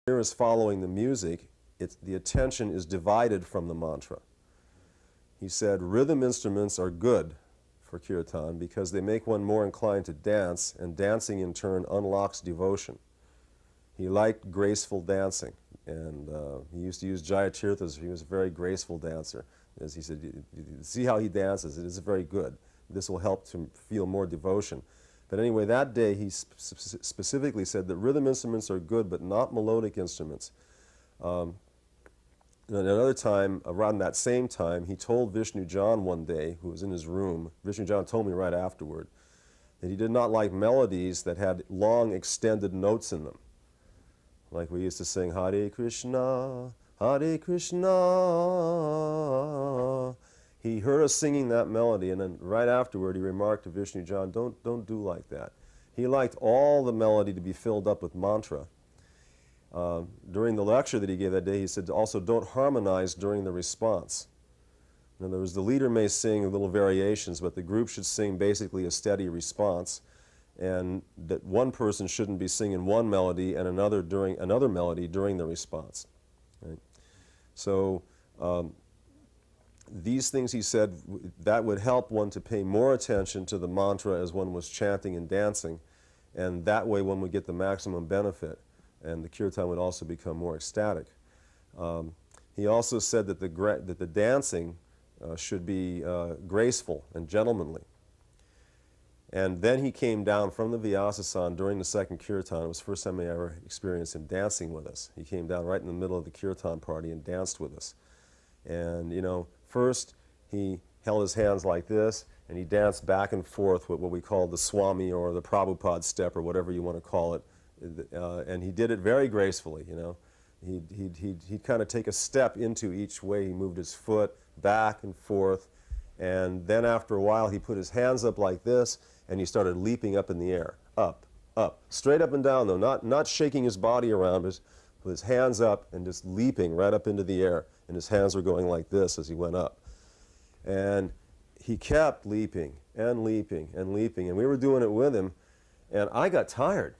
ear is following the music, the attention is divided from the mantra. He said rhythm instruments are good for kirtan because they make one more inclined to dance, and dancing in turn unlocks devotion. He liked graceful dancing, and he used to use Jayatirthas. He was a very graceful dancer. As he said, see how he dances, it is very good. This will help to feel more devotion. But anyway, that day he specifically said that rhythm instruments are good, but not melodic instruments. Another time, around that same time, he told Vishnu John one day, who was in his room, Vishnu John told me right afterward, that he did not like melodies that had long extended notes in them. Like we used to sing, Hare Krishna, Hare Krishna. He heard us singing that melody, and then right afterward he remarked to Vishnu John, don't do like that. He liked all the melody to be filled up with mantra. During the lecture that he gave that day, he said also don't harmonize during the response. In other words, the leader may sing little variations, but the group should sing basically a steady response, and that one person shouldn't be singing one melody and another melody during the response. Right? So these things, he said, that would help one to pay more attention to the mantra as one was chanting and dancing, and that way one would get the maximum benefit, and the kirtan would also become more ecstatic. He also said that the dancing should be graceful and gentlemanly. And then he came down from the Vyasasana during the second kirtan. It was the first time I ever experienced him dancing with us. He came down right in the middle of the kirtan party and danced with us. And, you know, first he held his hands like this, and he danced back and forth with what we call the Swami or the Prabhupad step or whatever you want to call it. And he did it very gracefully, you know. He'd kind of take a step into each way. He moved his foot back and forth, and then after a while he put his hands up like this, and he started leaping up in the air, up, straight up and down though, not shaking his body around, but with his hands up and just leaping right up into the air, and his hands were going like this as he went up. And he kept leaping and leaping and leaping, and we were doing it with him, and I got tired.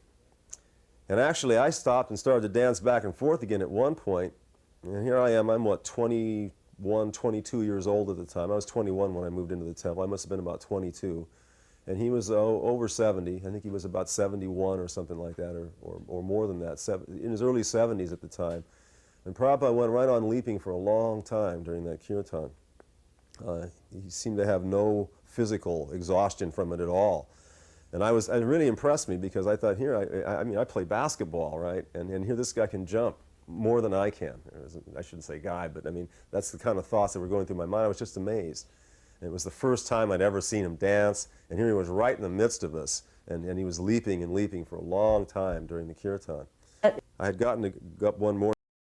And actually, I stopped and started to dance back and forth again at one point. And here I am, I'm what, 21, 22 years old at the time. I was 21 when I moved into the temple. I must have been about 22. And he was over 70. I think he was about 71 or something like that, or more than that, in his early 70s at the time. And Prabhupada went right on leaping for a long time during that kirtan. He seemed to have no physical exhaustion from it at all. And it really impressed me because I thought, here, I mean, I play basketball, right? And here this guy can jump more than I can. I shouldn't say guy, but I mean, that's the kind of thoughts that were going through my mind. I was just amazed. And it was the first time I'd ever seen him dance, and here he was right in the midst of us, and he was leaping and leaping for a long time during the kirtan. I had gotten up one morning